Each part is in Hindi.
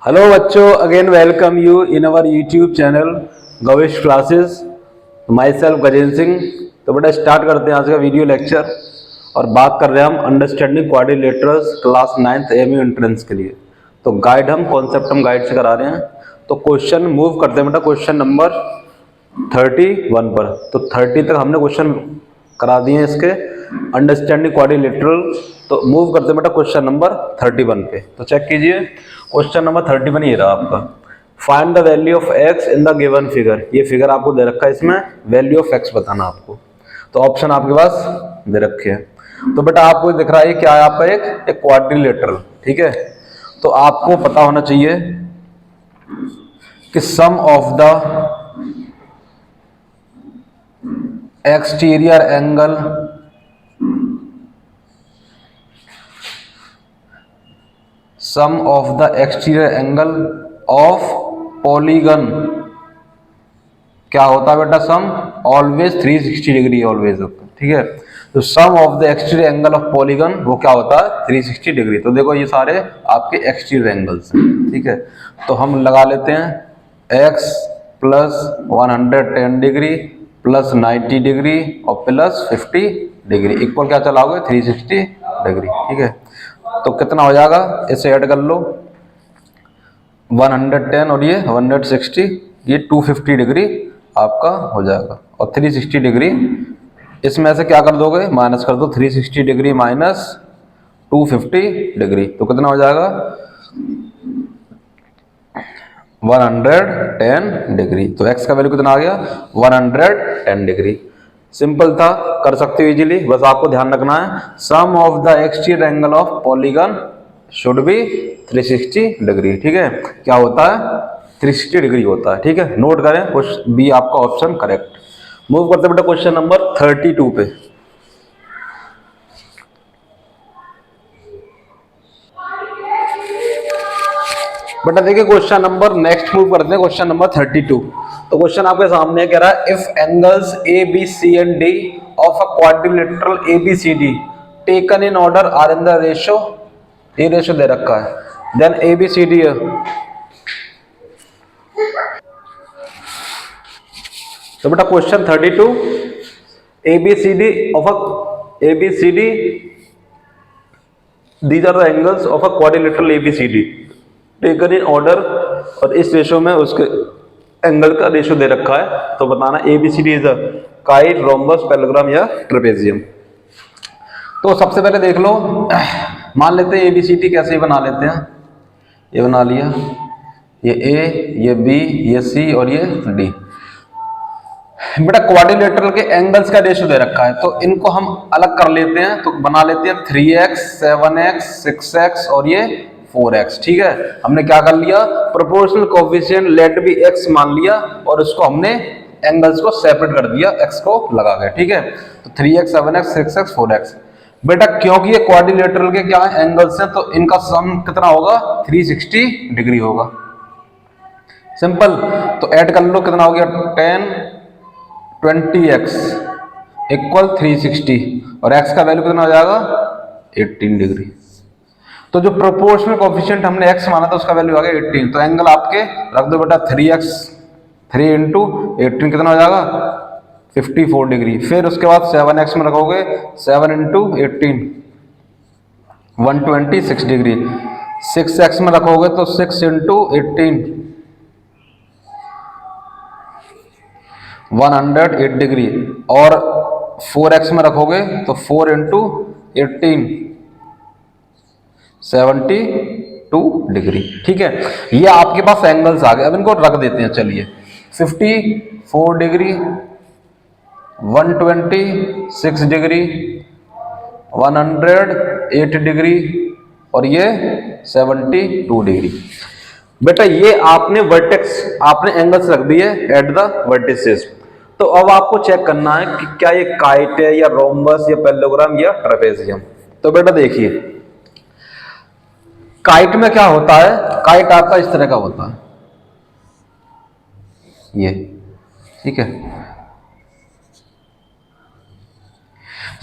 हेलो बच्चों, again welcome you in our YouTube channel Gavesh classes. Myself Gajendra Singh. तो बेटा स्टार्ट करते हैं आज का वीडियो लेक्चर और बात कर रहे हैं हम understanding quadrilaterals class 9th MU entrance के लिए। तो गाइड हम कॉन्सेप्ट हम गाइड से करा रहे हैं। तो क्वेश्चन मूव करते हैं बेटा क्वेश्चन नंबर 31 पर। तो 30 तक हमने क्वेश्चन करा दिए हैं इसके अंडरस्टैंडिंग क्वाड्रिलेटरल। तो मूव करते हैं बेटा क्वेश्चन नंबर 31 पे। तो चेक कीजिए क्वेश्चन नंबर 31 ये रहा आपका। Find the value of x in the given figure. ये फिगर आपको दे रखा है, इसमें वैल्यू ऑफ एक्स बताना आपको। तो ऑप्शन आपके पास दे रखे हैं। तो बेटा आपको दिख रहा है क्या है आपका एक क्वाड्रिलेटरल, ठीक है। तो आपको पता होना चाहिए कि sum of the exterior angle sum of the exterior angle of polygon क्या होता है बेटा, सम ऑलवेज 360 डिग्री ऑलवेज होता है, ठीक है। तो sum of the exterior angle of polygon वो क्या होता है 360 डिग्री। तो देखो ये सारे आपके एक्सटीरियर एंगल्स हैं, ठीक है। तो हम लगा लेते हैं x plus 110 degree plus 90 degree और प्लस 50 डिग्री इक्वल क्या चलाओगे 360 डिग्री, ठीक है। तो कितना हो जाएगा, इसे ऐड कर लो 110 और ये 160, ये 250 डिग्री आपका हो जाएगा। और 360 डिग्री इसमें से क्या कर दोगे, माइनस कर दो। 360 डिग्री माइनस 250 डिग्री तो कितना हो जाएगा 110 डिग्री। तो x का वैल्यू कितना आ गया 110 डिग्री। सिंपल था, कर सकते हो इजीली। बस आपको ध्यान रखना है sum of the exterior angle of polygon should be 360 degree, ठीक है। क्या होता है 360 डिग्री होता है, ठीक है। नोट करें, क्वेश्चन बी आपका ऑप्शन करेक्ट। मूव करते बेटा क्वेश्चन नंबर 32 पे। बेटा देखिए क्वेश्चन नंबर नेक्स्ट मूव करते हैं क्वेश्चन नंबर 32। तो क्वेश्चन आपके सामने कह रहा है if angles A B C and D of a quadrilateral A B C D taken in order are in the ratio, ये रेशो दे रखा है, then A B C D. तो बेटा question 32 A B C D of a A B C D these are the angles of a quadrilateral A B C D taken in order, और इस रेशो में उसके एंगल का रेशो दे रखा है। तो बताना A B C D is a kite, rhombus, parallelogram या ट्रेपेजियम। तो सबसे पहले देख लो, मान लेते हैं ए बी सी डी कैसे बना लेते हैं। ये बना लिया, ये ए, ये बी, ये सी और ये डी। बेटा क्वाड्रिलेटरल के एंगल्स का रेशो दे रखा है, तो इनको हम अलग कर लेते हैं। तो बना लेते हैं 3x, 7x, 6x और ये 4x, ठीक है। हमने क्या कर लिया, proportional coefficient let be x मान लिया और उसको हमने एंगल्स को सेपरेट कर दिया x को लगा के, ठीक है। तो 3x, 7x, 6x, 4x। बेटा क्योंकि ये क्वाड्रिलेटरल के क्या है एंगल्स हैं, तो इनका सम कितना होगा 360 डिग्री होगा। सिंपल। तो ऐड कर लो, कितना हो गया 10 20x इक्वल 360 और x का वैल्यू कितना हो जाएगा 18 डिग्री। तो जो प्रोपोर्शनल कोएफिशिएंट हमने x माना था उसका वैल्यू आ गया 18। तो एंगल आपके रख दो बेटा 3x, 3 इंटू 18 कितना हो जाएगा 54 डिग्री। फिर उसके बाद 7x में रखोगे 7 इंटू 18 126 डिग्री। 6x में रखोगे तो 6 इंटू 18 108 डिग्री। और 4x में रखोगे तो 4 इंटू 18 72 डिग्री, ठीक है। ये आपके पास एंगल्स आ गए। अब इनको रख देते हैं, चलिए 54 डिग्री, 126 डिग्री, 108 डिग्री और ये 72 डिग्री। बेटा ये आपने वर्टेक्स, आपने एंगल्स रख दिए एट द वर्टिसेस। तो अब आपको चेक करना है कि क्या ये काइट है या रोम्बस या पैरेललोग्राम या ट्रेपेजियम। तो बेटा देखिए काइट में क्या होता है, काइट आपका इस तरह का होता है, ये, ठीक है।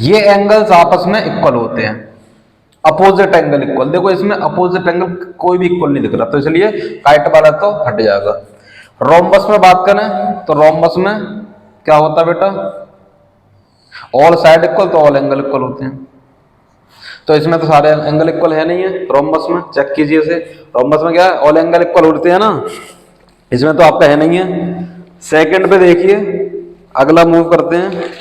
ये एंगल्स आपस में इक्वल होते हैं। अपोजिट एंगल इक्वल, देखो इसमें अपोजिट एंगल कोई भी इक्वल नहीं दिख रहा, तो इसलिए काइट वाला तो हट जाएगा। रोम्बस में बात करें तो रोम्बस में क्या होता है बेटा, ऑल साइड इक्वल तो ऑल एंगल इक्वल होते हैं। तो इसमें तो सारे एंगल इक्वल है नहीं है रोम्बस में, चेक कीजिए इसे। रोम्बस में क्या है, ऑल एंगल इक्वल होते हैं ना, इसमें तो आपका है नहीं है। सेकंड पे देखिए, अगला मूव करते हैं।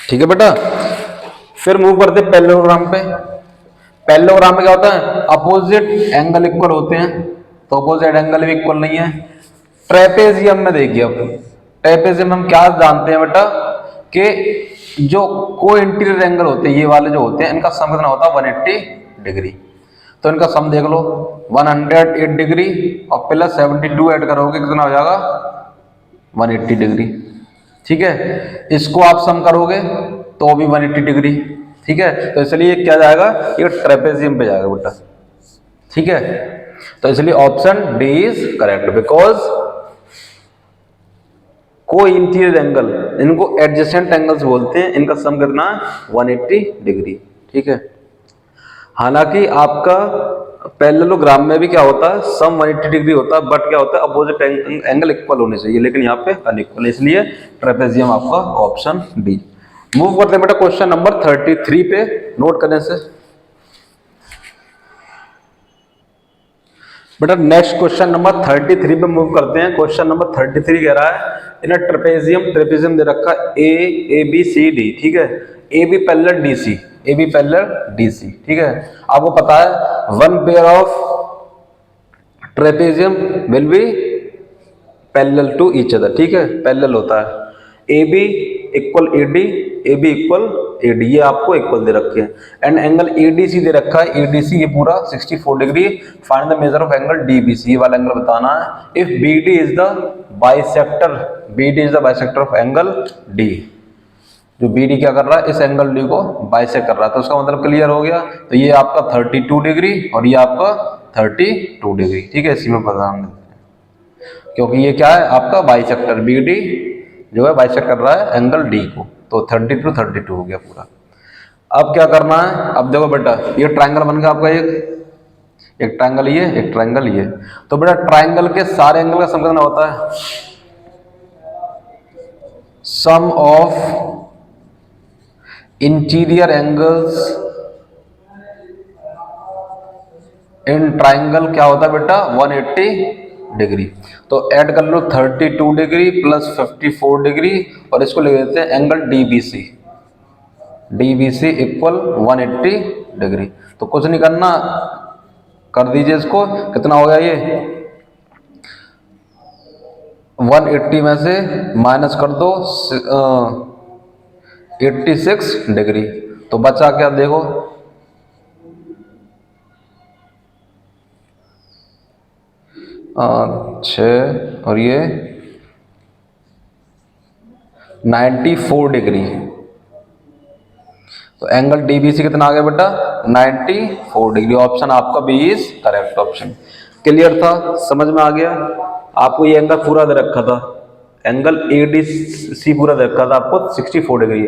ठीक है बेटा, फिर मूव करते हैं पैरेललोग्राम पे। पैरेललोग्राम में क्या होता है, अपोजिट एंगल इक्वल होते हैं, तो अपोजिट एंगल भी इक्वल नहीं है। ट्रेपेजियम में देखिए, अब ट्रेपेजियम हम क्या जानते हैं बेटा, कि जो को इंटीरियर एंगल होते हैं, ये वाले जो होते हैं, इनका सम कितना होता है 180 डिग्री। तो इनका सम देख लो, 108 डिग्री और प्लस 72 ऐड करोगे कितना हो जाएगा 180 डिग्री। ठीक है, इसको आप सम करोगे तो भी 180 डिग्री। ठीक है, तो इसलिए क्या जाएगा, ये ट्रेपेजियम पे जाएगा बेटा। ठीक है, तो इसलिए option D is correct, because को इंटीरियर एंगल, इनको एडजेसेंट एंगल्स बोलते हैं, इनका सम कितना 180 डिग्री। ठीक है, हालांकि आपका पैरेललोग्राम में भी क्या होता है, सम 180 डिग्री होता है, बट क्या होता है अपोजिट एंगल इक्वल होने चाहिए, लेकिन यहाँ पे अनइक्वल, इसलिए ट्रेपेजियम आपका ऑप्शन डी। मूव करते हैं बेटा क्वेश्चन नंबर 33 पे, नोट करने से बेटा नेक्स्ट क्वेश्चन नंबर 33 पे मूव करते हैं। क्वेश्चन नंबर 33 कह रहा है, इन्हें ट्रेपेजियम दे रखा है ए बी सी डी। ठीक है, A B parallel D C, A B parallel D C. ठीक है, आपको पता है one pair of trapezium will be parallel to each other. ठीक है, पैरेलल होता है, A B equal A D, A B equal A D, ये आपको इक्वल दे रखे हैं। And angle A D C दे रखा है, ए डी सी ये पूरा 64 degree. Find the measure of angle D B C, ये वाला एंगल बताना है। If B D is the bisector, B D is the bisector of angle D, जो बी डी क्या कर रहा है, इस एंगल डी को बाइसेक्ट कर रहा है, तो उसका मतलब क्लियर हो गया। तो ये आपका 32 डिग्री और ये आपका 32 डिग्री। ठीक है, इसी में बताना, क्योंकि ये क्या है आपका बाइसेक्टर, बी डी जो है बाइसेक्ट कर रहा है एंगल डी को, तो 32 हो गया पूरा। अब क्या करना है, अब देखो बेटा ये ट्रायंगल बन गया आपका, एक ट्रायंगल ये, एक ट्रायंगल ये। तो बेटा ट्रायंगल के सारे एंगल का सम कितना होता है, sum of interior angles in triangle क्या होता है बेटा 180 डिग्री। तो ऐड कर लो 32 डिग्री प्लस 54 डिग्री और इसको ले लेते हैं angle DBC, DBC equal 180 degree. तो कुछ नहीं करना, कर दीजिए इसको, कितना हो गया ये 180 में से माइनस कर दो 86 डिग्री, तो बचा क्या देखो 6 और ये 94 डिग्री। तो एंगल डीबीसी कितना आ गया बेटा 94 डिग्री। ऑप्शन आपका B is correct option. Clear था, समझ में आ गया? आपको ये एंगल पूरा दे रखा था, एंगल एडीसी पूरा दे रखा था आपको 64 डिग्री,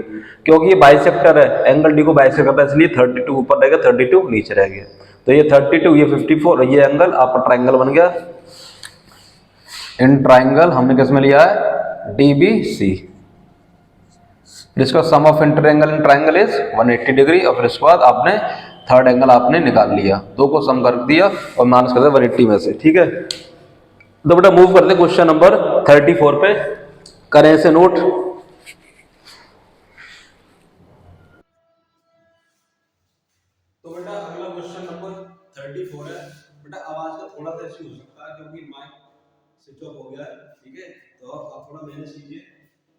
क्योंकि ये बाइसेक्टर है, एंगल डी को बाइसेक्ट करता है, इसलिए 32 ऊपर रहेगा 32 नीचे रह गया। तो ये 32 ये 54 ये एंगल आपका ट्राइंगल बन गया। इन ट्राइंगल हमने किस में लिया है डीबीसी। इसका sum of inter angle in triangle is 180 degree और फिर इसके बाद आपने थर्ड एंगल आपने निकाल लिया, दो को सम कर दिया और माइनस कर दिया 180 में से। ठीक है, तो बेटा मूव करते क्वेश्चन नंबर 34 पे, करें इसे नोट। तो बेटा अगला क्वेश्चन नंबर 34 है। बेटा आवाज का थोड़ा सा इश्यू हो सकता है क्योंकि माइक स्विच ऑफ हो गया है। ठीक है, तो आप थोड़ा मैनेज कीजिए।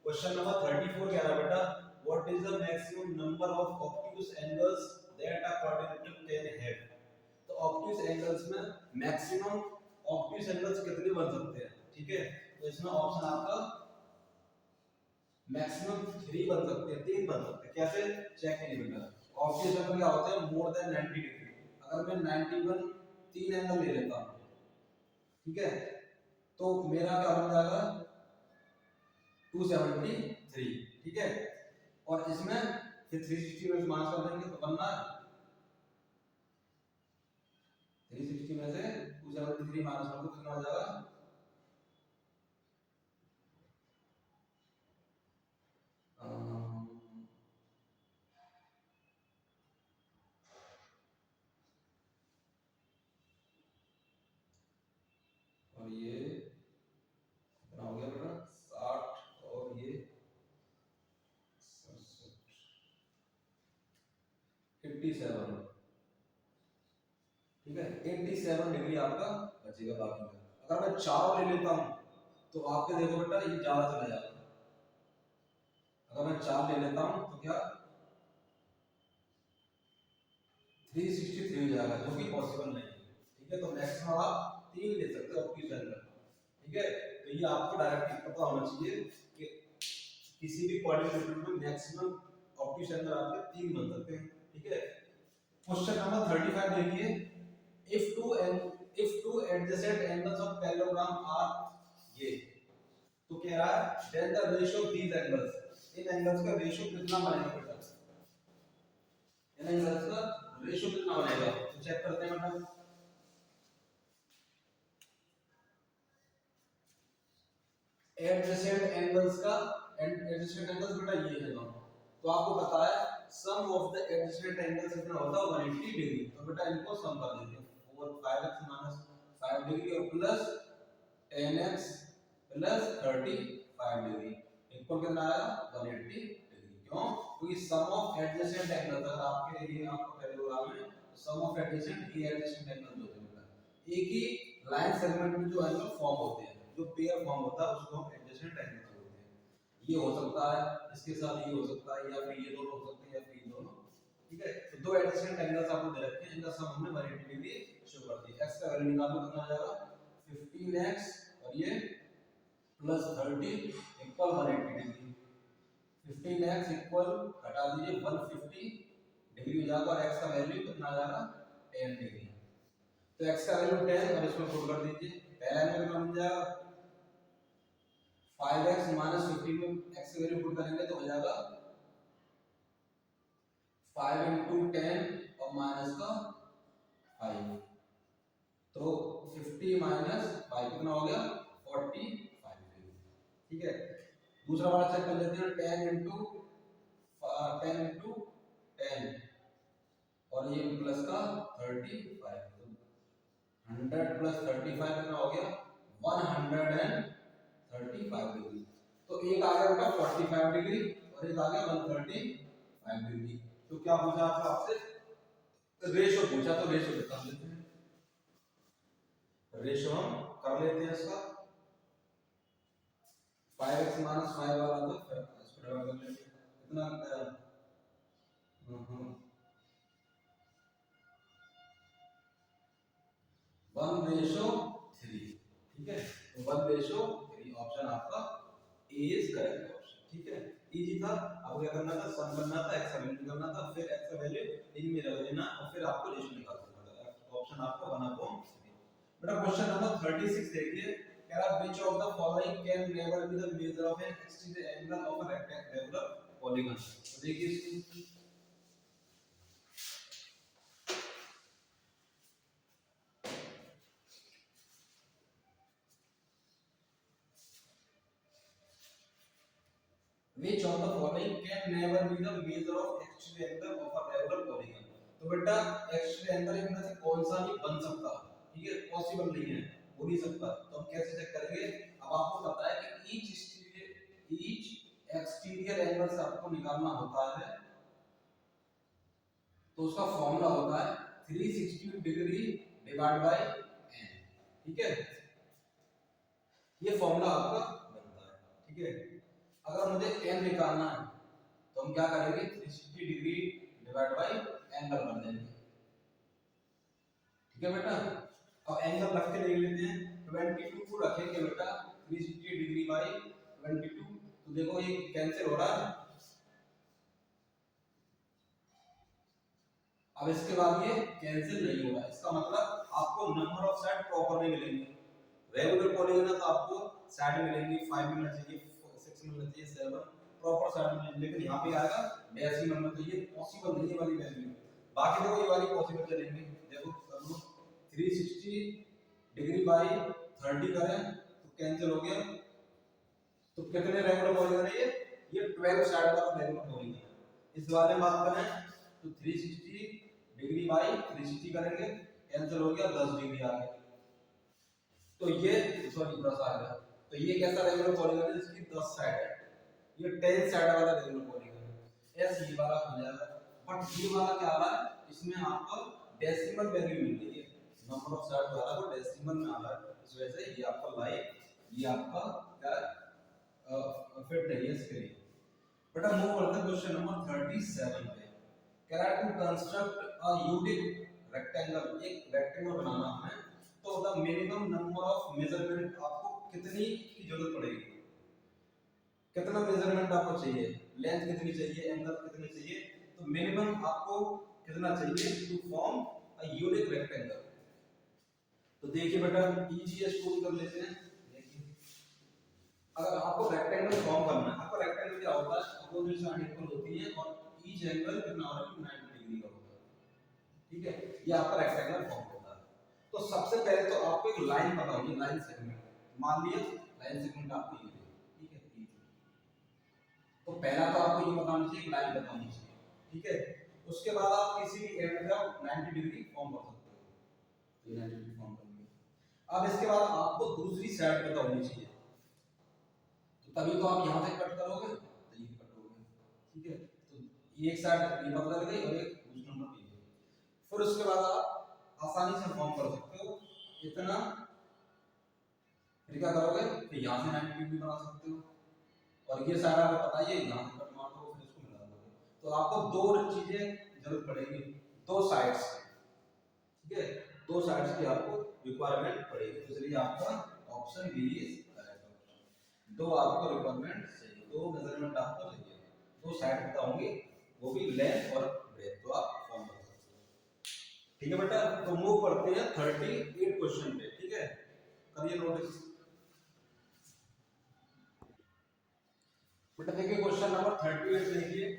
क्वेश्चन नंबर 34 कह रहा है बेटा what is the maximum number of obtuse angles that a quadrilateral can have. तो ऑब्ट्यूज एंगल्स में मैक्सिमम ऑब्ट्यूज एंगल्स कितने बन सकते हैं। ठीक है, तो इसमें ऑप्शन आपका मैक्सिमम 3 बन सकते हैं, 3 बन सकते हैं। कैसे चेक कीजिए बेटा, ऑब्ट्यूज एंगल क्या होते हैं मोर देन 90 डिग्री। अगर मैं 91 तीन एंगल ले लेता हूं, ठीक है, तो मेरा क्या बन जाएगा 273, ठीक है। और इसमें फिर 360 में माइनस कर देंगे तो बनना है 360 में से 273 माइनस कर दो कितना हो जाएगा और ये कितना हो गया बेटा 60 और ये 87, ठीक है। 87 डिग्री आपका बचेगा बाकी का। अगर मैं चारों ले लेता हूं तो आपके देखो बेटा ये ज्यादा चला जाएगा। अगर मैं 4 ले लेता हूं तो क्या 363 हो जाएगा, जो कि पॉसिबल नहीं है, ठीक है। तो मैक्सिमम आप 3 ले सकते हो ऑप्टिक्स एंगल, ठीक है। तो ये आपको डायरेक्टली पता होना चाहिए कि किसी भी क्वाड्रिलेटरल में मैक्सिमम ऑप्टिक्स एंगल आपके 3 बन सकते हैं, ठीक है। क्वेश्चन नंबर 35 देखिए, if two adjacent angles of parallelogram are ये, तो कह रहा है then the ratio of these angles, in angles का रेशियो कितना बनेगा बेटा, इन एंगल्स का रेशियो कितना बनेगा, तो चेक करते हैं बेटा। एडजेसेंट एंगल्स का एडजेसेंट एंगल्स बेटा ये है दोनों, तो आपको पता है sum of the adjacent angles कितना होता है 180 डिग्री। तो बेटा इनको सम कर देते हैं 4 5x माइनस 5 डिग्री और plus 10x plus 35 degree equal कितना आएगा 180 डिग्री। क्यों? क्योंकि सम ऑफ एडजेसेंट एंगल्स अगर आपके लिए आपको पैरेललोग्राम में सम ऑफ एडजेसेंट ये एडजेसेंट एंगल्स होते हैं बेटा, एक ही लाइन सेगमेंट में जो एंगल फॉर्म होते हैं, जो पेयर फॉर्म होता है उसको हम एडजेसेंट एंगल बोलते हैं। ये हो सकता है इसके साथ ये हो सकता है, या फिर ये दोनों हो सकते हैं, या फिर ये दोनों, ठीक है। तो दो एडजेसेंट एंगल्स आपको दे रखे हैं, इनका सम हमने 180 डिग्री शो कर दिया। x का वैल्यू निकालो कितना आ जाएगा 15x और ये plus 30 equal 180 degree. 15x equal घटा दीजिए 150 डिग्री हो जाएगा और x का वैल्यू कितना आ जाएगा 10 डिग्री। तो x का वैल्यू 10 और इसमें पुट कर दीजिए, पहला एंगल कितना बन जाएगा 5x माइनस 15 में x की वैल्यू पुट करेंगे तो हो जाएगा 5 into 10 और माइनस का 5, तो 50 माइनस 5 कितना हो गया 45 डिग्री, ठीक है। दूसरा वाला चेक कर लेते हैं 10 into 10 और ये प्लस का 35, तो 100 प्लस 35 कितना हो गया 135 डिग्री। तो एक आ गया बेटा 45 डिग्री और एक आ गया 135 डिग्री। तो क्या पूछा आपसे रेशो पूछा, तो रेशो निकाल लेते हैं, रेशो हम कर लेते हैं इसका 5x माइनस 5 वाला तो इसको डिवाइड कर लेते हैं कितना आता है 1:3, ठीक है। तो 1:3 ऑप्शन आपका ए इज करेक्ट ऑप्शन, ठीक है। इजी था। अब क्या करना था सम करना था, x का वैल्यू निकालना था, फिर x का वैल्यू इनमें रख देना और फिर आपको रेशियो निकालना था। ऑप्शन आपका 1/3। बेटा क्वेश्चन नंबर 36 देखिए, कह रहा which of the following can never be the measure of N extended angle of a rectangular polygon. तो देखिए इसको which of the following can never be the measure of extended angle of a regular polygon। तो बेटा एक्सटेंड एंगल इनमें से कौन सा नहीं बन सकता, ठीक है, पॉसिबल नहीं है, हो नहीं सकता। तो हम कैसे चेक करेंगे, अब आपको पता है कि ईच एक्सटीरियर एंगल से आपको निकालना होता है, तो उसका फॉर्मूला होता है 360 डिग्री डिवाइड बाय n, ठीक है। ये फॉर्मूला आपका बनता है, ठीक है। अगर मुझे n निकालना है तो हम क्या करेंगे 360 डिग्री डिवाइड बाय एंगल कर देंगे, ठीक है बेटा। अब एंगल रख के देख लेते हैं, 22 को रखेंगे बेटा 360 डिग्री बाय 22, तो देखो ये कैंसिल हो रहा है। अब इसके बाद ये कैंसिल नहीं होगा, इसका मतलब आपको नंबर ऑफ साइड प्रॉपर में मिलेंगे। रेगुलर पॉलीगन है तो आपको साइड मिलेंगी 5 मिलना चाहिए, 6 मिलना चाहिए, 7 प्रॉपर साइड मिलना चाहिए, लेकिन यहाँ पे आएगा डेसिमल में, तो ये पॉसिबल नहीं है वाली वैल्यू। बाकी देखो ये वाली पॉसिबल चलेंगे, देखो कर लो 360 डिग्री बाई 30 करें तो कैंसिल हो गया, तो कितने रेगुलर पॉलीगन है ये 12 साइड वाला रेगुलर पॉलीगन है। इस बारे में बात करें तो 360 डिग्री बाई 360 करेंगे, कैंसिल हो गया, 10 डिग्री आ गया, तो ये सॉरी 10 आ गया, तो ये कैसा रेगुलर पॉलीगन है जिसकी 10 साइड है, ये 10 साइड वाला रेगुलर पॉलीगन है। ऐसे ये वाला हो जाएगा, बट ये वाला क्या आ रहा है, इसमें आपको डेसिमल वैल्यू मिल रही है, नंबर ऑफ साइड वाला को डेसिमल में आ रहा है, इस वजह से ये आपका लाइन, ये आपका क्या फिट नहीं है इसके लिए। बेटा मूव करते हैं क्वेश्चन नंबर 37 पे। कह रहा है to construct a unique rectangle, एक रेक्टेंगल बनाना है, तो the minimum number of measurement आपको कितनी की जरूरत पड़ेगी, कितना मेजरमेंट आपको चाहिए, लेंथ कितनी चाहिए, एंगल कितने चाहिए, तो मिनिमम आपको कितना चाहिए to form a unique rectangle. तो देखिए बेटा इजी स्टूल कर लेते हैं। देखिए अगर आपको रेक्टेंगल फॉर्म करना है, आपको रेक्टेंगल क्या होता है, अपोजिट साइड इक्वल होती है और ईच एंगल कितना होता है 90 डिग्री का होता है, ठीक है, ये आपका रेक्टेंगल फॉर्म होता है। तो सबसे पहले तो आपको एक लाइन पता होगी, लाइन सेगमेंट, मान लिया लाइन सेगमेंट आपको ये है, ठीक है, तो पहला तो आपको ये बताना चाहिए, लाइन बतानी चाहिए, ठीक है, उसके बाद आप किसी भी एंड का 90 डिग्री फॉर्म कर सकते हो, तो 90 डिग्री फॉर्म करेंगे। अब इसके बाद आपको दूसरी साइड पता होनी चाहिए, तो तभी तो आप यहां से कट करोगे, तो ये कट होगा, ठीक है, तो ये एक साइड ये पता लग गई और एक दूसरा नंबर ये, फिर उसके बाद आप आसानी से फॉर्म कर सकते हो इतना, फिर क्या करोगे, फिर यहां से 90 डिग्री बना सकते हो, और ये सारा आपको पता ही है, यहां से कट मार दो फिर इसको मिला दोगे, तो आपको दो चीजें जरूरत पड़ेगी, दो साइड्स, ठीक है, दो साइड्स की आपको रिक्वायरमेंट पड़ेगी, तो इसलिए आपका option B is correct option. दो आपको रिक्वायरमेंट चाहिए, दो मेजरमेंट आपको चाहिए, दो साइड पता होंगे, वो भी लेंथ और ब्रेथ, तो आप फॉर्म कर सकते हो, ठीक है बेटा। तो मूव करते हैं 38 क्वेश्चन पे, ठीक है, करिए नोटिस। बेटा देखिए क्वेश्चन नंबर 38 देखिए,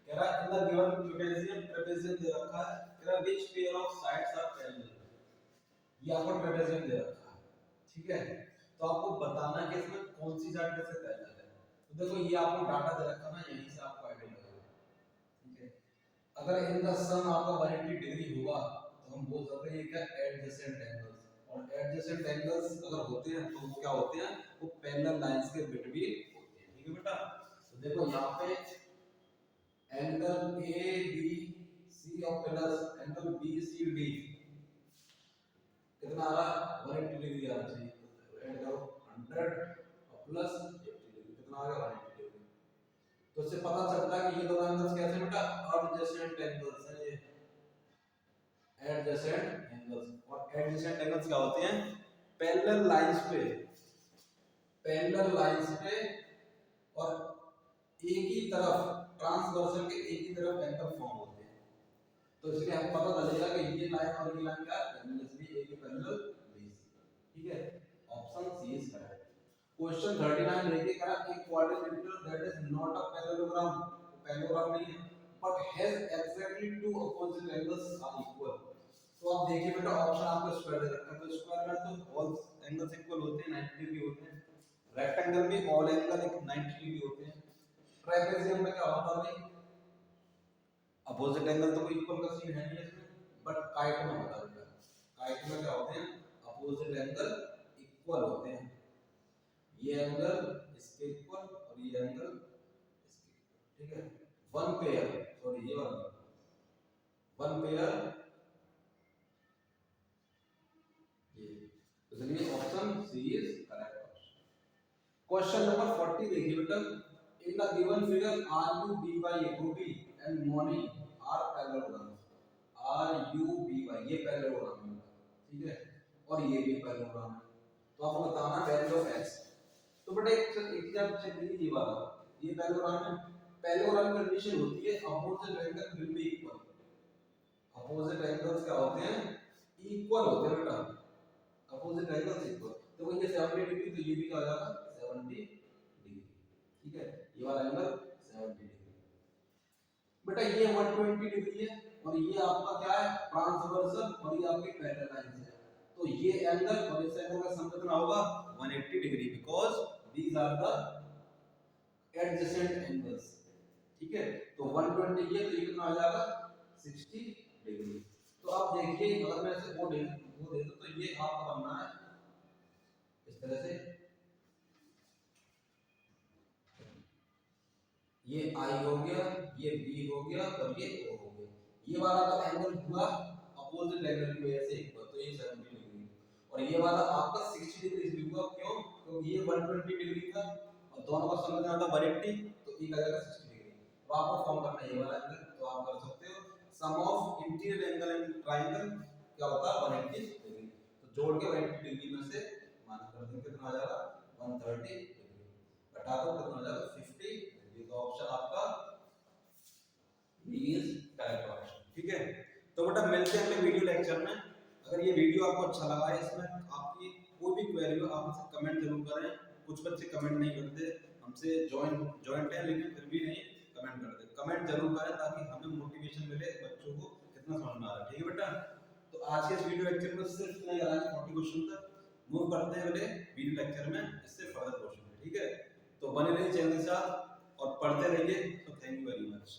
कह रहा है इन द गिवन ट्रेपेजियम दे रखा है, कह रहा है which pair of sides are parallel, ये आपको ट्रेपेजियम दे रखा है, ठीक है, तो आपको बताना है कि इसमें कौन सी साइड कैसे पैरेलल है। तो देखो ये आपको डाटा दे रखा है ना, यहीं से आपको आइडिया लगेगा, ठीक है, अगर इनका सम आपका 180 डिग्री होगा तो हम बोल सकते हैं ये क्या एडजेसेंट एंगल्स, और एडजेसेंट एंगल्स अगर होते हैं तो वो क्या होते हैं, वो पैरेलल लाइंस के बिटवीन होते हैं, ठीक है बेटा। तो देखो यहाँ पे एंगल ए बी सी और plus angle B C D कितना आ रहा है 180 डिग्री आ रहा है, तो ऐड करो 100 और प्लस 80 डिग्री कितना आ गया 180 डिग्री। तो इससे पता चलता है कि ये दोनों एंगल्स कैसे बेटा एडजेसेंट एंगल्स हैं, ये एडजेसेंट एंगल्स, और एडजेसेंट एंगल्स क्या होते हैं, पैरेलल लाइंस पे, पैरेलल लाइंस पे और एक ही तरफ ट्रांसवर्सल के एक ही तरफ एंगल फॉर्म होते हैं, तो इसलिए हम पता चलेगा कि ये लाइन और ये लाइन क्या है, इसलिए ए के पैरेलल बी सी, ठीक है, option C is correct. Question 39 देखिए, कह रहा एक quadrilateral that is not a parallelogram, parallelogram नहीं है, but has exactly two opposite angles are equal. तो आप देखिए बेटा ऑप्शन आपको स्क्वायर दे रखा है, तो स्क्वायर में तो ऑल एंगल्स इक्वल होते हैं, 90 डिग्री होते हैं, रेक्टेंगल में ऑल एंगल 90 डिग्री होते हैं, ट्रापेजियम में क्या होता है भाई, अपोजिट एंगल तो कोई इक्वल का सीन है नहीं इसमें, बट काइट में होता है, काइट में क्या होते हैं, अपोजिट एंगल इक्वल होते हैं, ये एंगल इसके इक्वल और ये एंगल इसके इक्वल, ठीक है, वन पेयर, सॉरी ये वाला वन पेयर, ये, इसलिए option C is correct. Question number 40 देखिए बेटा, in the given figure R U B Y Ruby and Moni are parallelogram, are U B Y ये पैरेललोग्राम है, ठीक है, और ये भी पैरेललोग्राम है, तो आपको बताना वैल्यू ऑफ एक्स। तो बेटा एक एग्जांपल चेक कीजिए, ये वाला ये पैरेललोग्राम है, पैरेललोग्राम कंडीशन होती है opposite angle will be equal, opposite angles क्या होते हैं, इक्वल होते हैं बेटा, अपोजिट एंगल्स इक्वल। तो जैसे हम 70 डिग्री तो ये भी क्या हो जाएगा 70 डिग्री। ठीक है, ये वाला एंगल 70 डिग्री। बेटा ये 120 डिग्री है और ये आपका क्या है ट्रांसवर्सल और ये आपकी पैरेलल है। तो ये एंगल और इस एंगल का सम कितना होगा 180 degree, because these are the adjacent angles. ठीक है, तो 120 ये तो ये कितना आ जाएगा 60 डिग्री। तो आप देखिए अगर मैं इसे वो दे दूं तो ये आपका बनना है इस तरह से, ये I हो गया, ये B हो गया और ये O हो गया। ये वाला तो एंगल हुआ अपोजिट एंगल की वजह से इक्वल, तो ये 70 डिग्री और ये वाला आपका 60 डिग्री इसलिए हुआ, क्यों? क्योंकि ये 120 डिग्री था और दोनों का सम कितना था 180, तो एक आ जाएगा 60 डिग्री। तो आपको फॉर्म करना है ये वाला एंगल, तो आप कर सकते हो sum of interior angle and triangle क्या होता है 180 डिग्री। तो जोड़ के 180 डिग्री में से माइनस कर देंगे कितना आ जाएगा 130 डिग्री, घटा दो कितना आ जाएगा 50 डिग्री। तो ऑप्शन आपका बी इज करेक्ट ऑप्शन। ठीक है, तो बेटा मिलते हैं अगले वीडियो लेक्चर में। अगर ये वीडियो आपको अच्छा लगा है, इसमें आपकी कोई भी क्वेरी हो आप मुझसे कमेंट जरूर करें। कुछ बच्चे कमेंट नहीं करते, हमसे जॉइंट है लेकिन फिर भी नहीं कमेंट करते। कमेंट जरूर करें ताकि हमें मोटिवेशन मिले बच्चों को कितना समझ में आ रहा है। ठीक है बेटा, तो आज के इस वीडियो लेक्चर में सिर्फ इतना ही कराएंगे 40 क्वेश्चन तक। मूव करते हैं अगले वीडियो लेक्चर में इससे फर्दर क्वेश्चन। ठीक है, तो बने रहिए चैनल के साथ और पढ़ते रहिए। तो थैंक यू वेरी मच।